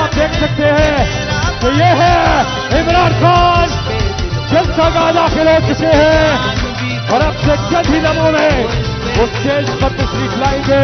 आप देख सकते हैं कि ये है इमरान खान जनता का दाखिल हो चुके हैं और अब से चंद ही लम्हों में वो स्टेज पर तशरीफ लाएंगे।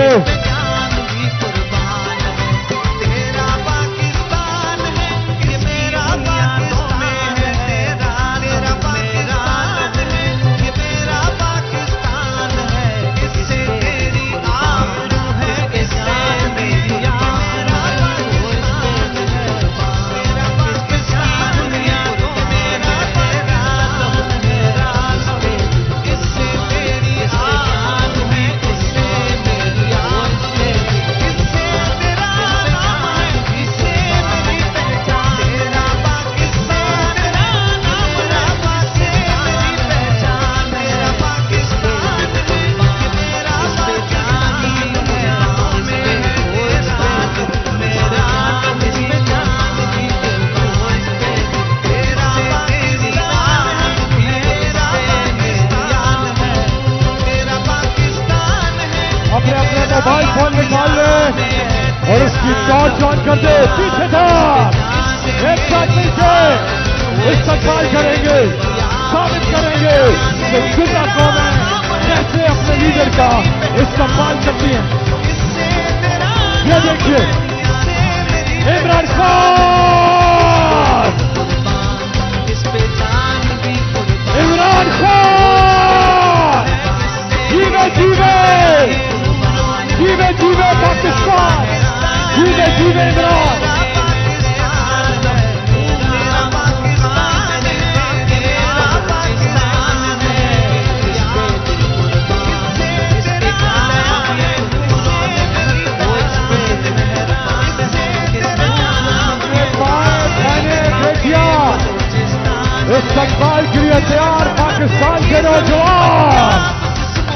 मोबाइल फोन निकाल ले और उसकी टॉर्च ऑन कर दे। पीछे था एक साथ मिलकर इस्तेमाल करेंगे, साबित करेंगे कि जिंदा कौमें कैसे अपने लीडर का इस्तेमाल करती हैं। ये देखिए इमरान खान, इमरान खान जीवे जीवे जीवे जीवे पाकिस्तान, जीवे जीवे इमरान। इस्तकबाल के लिए तैयार पाकिस्तान के नौजवान,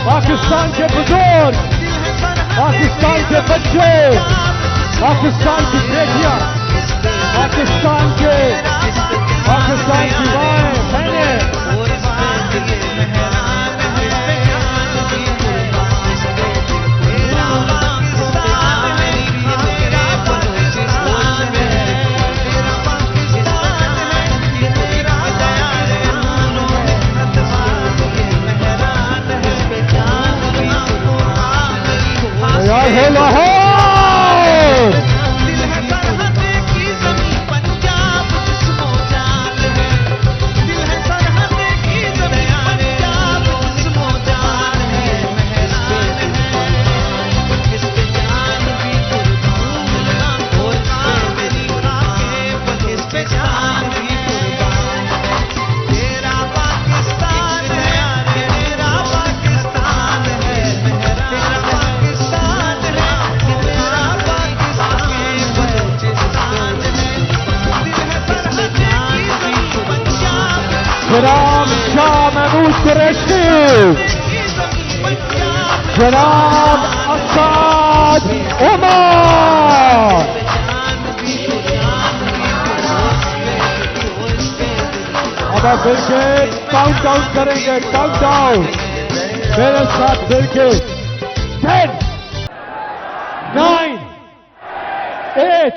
पाकिस्तान के बुजुर्ग, पाकिस्तान के बच्चे, पाकिस्तान की बेटियां, पाकिस्तान की माएं बहनें। तैयार हो लाहौर, दिल है सरहद की ज़मीं पंजाब जिस्मो जान है, दिल है सरहद की ज़मीं पंजाब जिस्मो जान है, मेहरान है इस पे जान भी कुर्बान हो मेरी आंखें इस पे जान भी कुर्बान है। तेरा पाकिस्तान है, तेरा पाकिस्तान है, तेरा जनाब शाह महमूद कुरैशी, जनाब असाद उमर। अब आप मिलकर काउंट डाउन करेंगे, काउंट डाउन मेरे साथ मिलकर 10, 9, 8,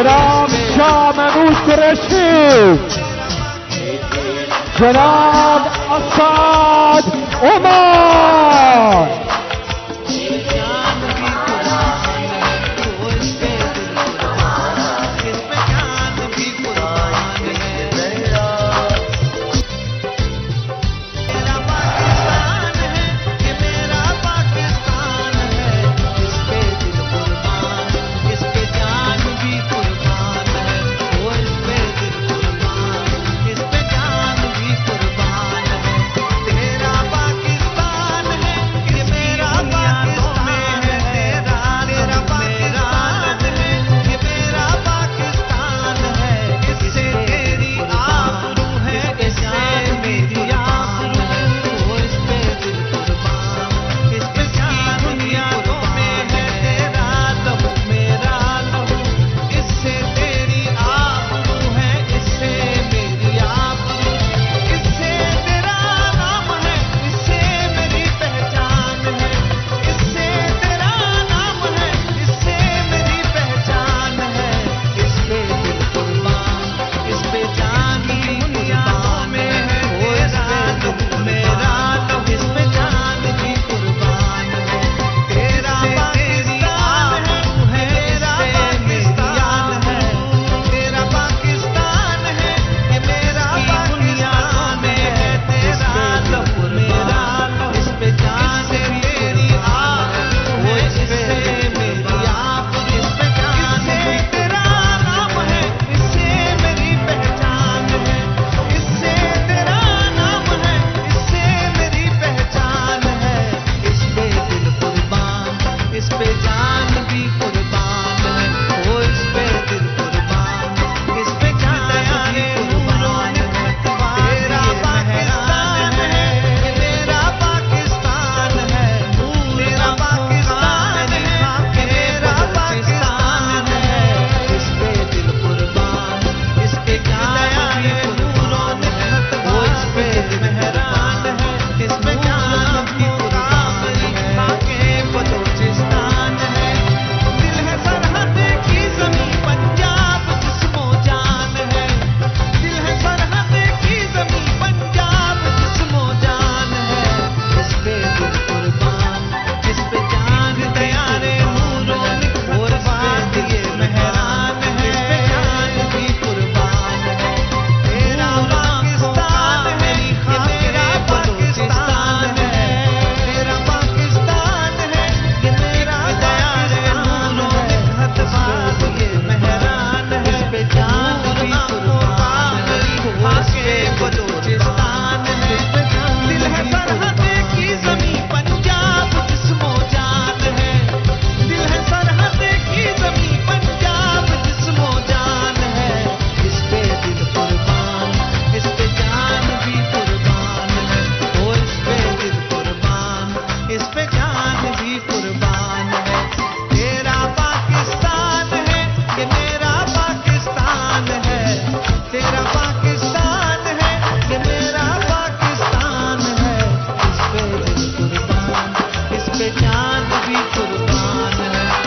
जनाब शाह महमूद कुरैशी, जनाब असाद उमर।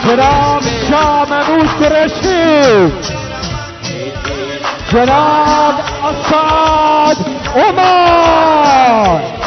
जनाब शाह महमूद कुरैशी, जनाब असाद उमर।